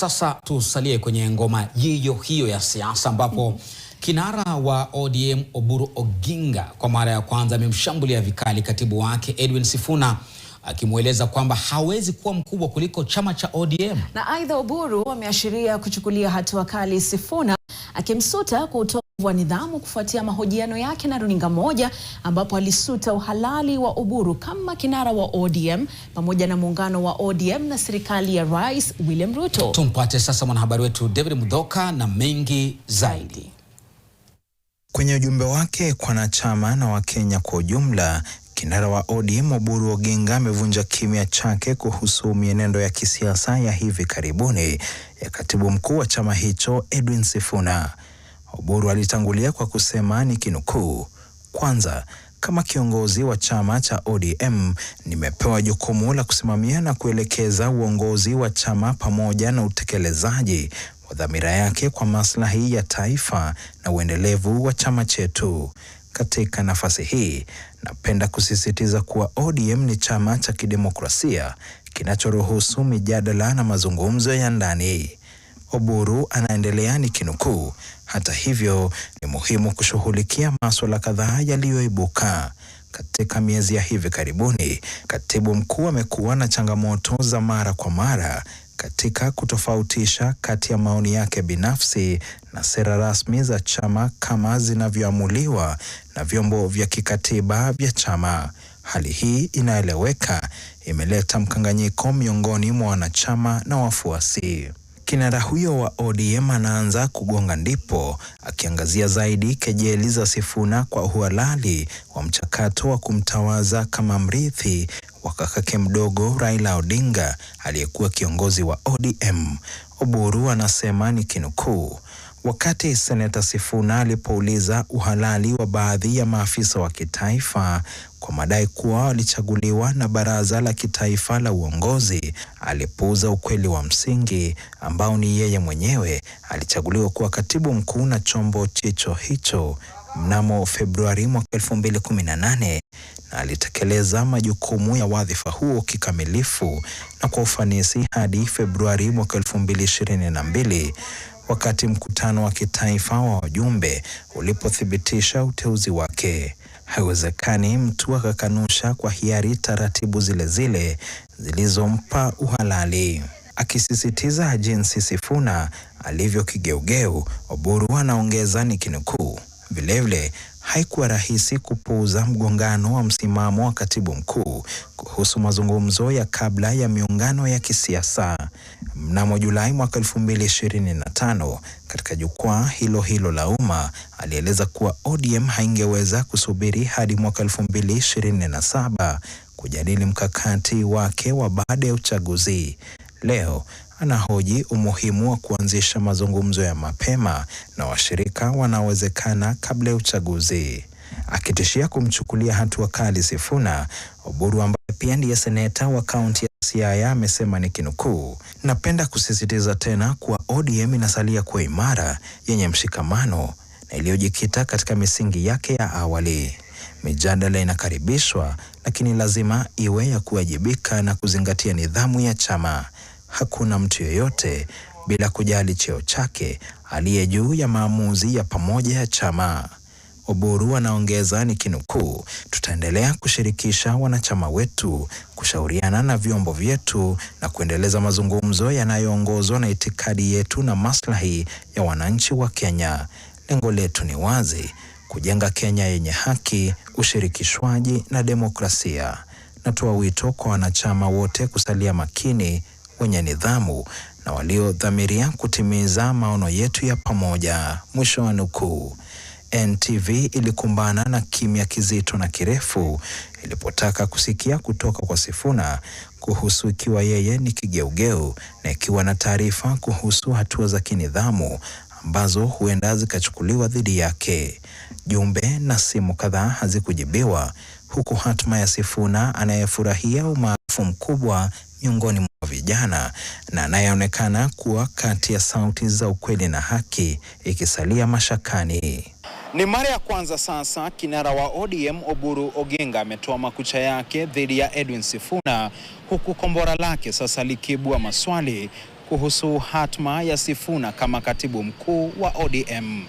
Sasa tusalie kwenye ngoma hiyo hiyo ya siasa ambapo kinara wa ODM Oburu Oginga kwa mara ya kwanza amemshambulia vikali katibu wake Edwin Sifuna, akimweleza kwamba hawezi kuwa mkubwa kuliko chama cha ODM. Na aidha Oburu ameashiria kuchukulia hatua kali Sifuna, akimsuta kwa utovu wa nidhamu kufuatia mahojiano yake na runinga moja ambapo alisuta uhalali wa Oburu kama kinara wa ODM pamoja na muungano wa ODM na serikali ya Rais William Ruto. Tumpate sasa mwanahabari wetu David Mudhoka na mengi zaidi. Kwenye ujumbe wake kwa wanachama na Wakenya kwa ujumla, kinara wa ODM Oburu Oginga amevunja kimya chake kuhusu mienendo ya kisiasa ya hivi karibuni ya katibu mkuu wa chama hicho Edwin Sifuna. Oburu alitangulia kwa kusema nikinukuu, "Kwanza, kama kiongozi wa chama cha ODM, nimepewa jukumu la kusimamia na kuelekeza uongozi wa chama pamoja na utekelezaji wa dhamira yake kwa maslahi ya taifa na uendelevu wa chama chetu. Katika nafasi hii, napenda kusisitiza kuwa ODM ni chama cha kidemokrasia kinachoruhusu mijadala na mazungumzo ya ndani." Oburu anaendelea nikinukuu, "Hata hivyo, ni muhimu kushughulikia masuala kadhaa yaliyoibuka. Katika miezi ya hivi karibuni, katibu mkuu amekuwa na changamoto za mara kwa mara katika kutofautisha kati ya maoni yake binafsi na sera rasmi za chama kama zinavyoamuliwa na vyombo vya kikatiba vya chama. Hali hii inaeleweka, imeleta mkanganyiko miongoni mwa wanachama na wafuasi." Kinara huyo wa ODM anaanza kugonga ndipo, akiangazia zaidi kejeli za Sifuna kwa uhalali wa mchakato wa kumtawaza kama mrithi wa kakake mdogo Raila Odinga aliyekuwa kiongozi wa ODM. Oburu anasema nikinukuu, "Wakati Seneta Sifuna alipouliza uhalali wa baadhi ya maafisa wa kitaifa kwa madai kuwa walichaguliwa na baraza la kitaifa la uongozi, alipuuza ukweli wa msingi ambao ni yeye mwenyewe alichaguliwa kuwa katibu mkuu na chombo hicho mnamo Februari mwaka 2018 na alitekeleza majukumu ya wadhifa huo kikamilifu na kwa ufanisi hadi Februari mwaka 2022 wakati mkutano wa kitaifa wa wajumbe ulipothibitisha uteuzi wake. Haiwezekani mtu akakanusha kwa hiari taratibu zile zilizompa uhalali." Akisisitiza jinsi Sifuna alivyo kigeugeu, Oburu anaongeza nikinukuu, "Vilevile, haikuwa rahisi kupuuza mgongano wa msimamo wa katibu mkuu kuhusu mazungumzo ya kabla ya miungano ya kisiasa. Mnamo Julai mwaka 2025, katika jukwaa hilo la umma, alieleza kuwa ODM haingeweza kusubiri hadi mwaka 2027 kujadili mkakati wake wa baada ya uchaguzi. Leo anahoji umuhimu wa kuanzisha mazungumzo ya mapema na washirika wanaowezekana kabla ya uchaguzi." Akitishia kumchukulia hatua kali Sifuna, Oburu ambaye pia ndiye seneta wa kaunti ya Siaya amesema nikinukuu, "Napenda kusisitiza tena kuwa ODM inasalia kuwa imara, yenye mshikamano na iliyojikita katika misingi yake ya awali. Mijadala inakaribishwa, lakini lazima iwe ya kuwajibika na kuzingatia nidhamu ya chama. Hakuna mtu yeyote, bila kujali cheo chake, aliye juu ya maamuzi ya pamoja ya chama." Oburu anaongeza nikinukuu, "Tutaendelea kushirikisha wanachama wetu, kushauriana na vyombo vyetu na kuendeleza mazungumzo yanayoongozwa na itikadi yetu na maslahi ya wananchi wa Kenya. Lengo letu ni wazi, kujenga Kenya yenye haki, ushirikishwaji na demokrasia. Natoa wito kwa wanachama wote kusalia makini, wenye nidhamu na waliodhamiria kutimiza maono yetu ya pamoja." Mwisho wa nukuu. NTV ilikumbana na kimya kizito na kirefu ilipotaka kusikia kutoka kwa Sifuna kuhusu ikiwa yeye ni kigeugeu na ikiwa na taarifa kuhusu hatua za kinidhamu ambazo huenda zikachukuliwa dhidi yake. Jumbe na simu kadhaa hazikujibiwa, huku hatma ya Sifuna anayefurahia umaarufu mkubwa miongoni mwa vijana na anayeonekana kuwa kati ya sauti za ukweli na haki ikisalia mashakani. Ni mara ya kwanza sasa kinara wa ODM Oburu Oginga ametoa makucha yake dhidi ya Edwin Sifuna, huku kombora lake sasa likiibua maswali kuhusu hatma ya Sifuna kama katibu mkuu wa ODM.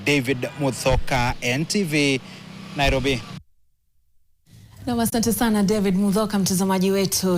David Muthoka, NTV, Nairobi. Na asante sana David Muthoka, mtazamaji wetu.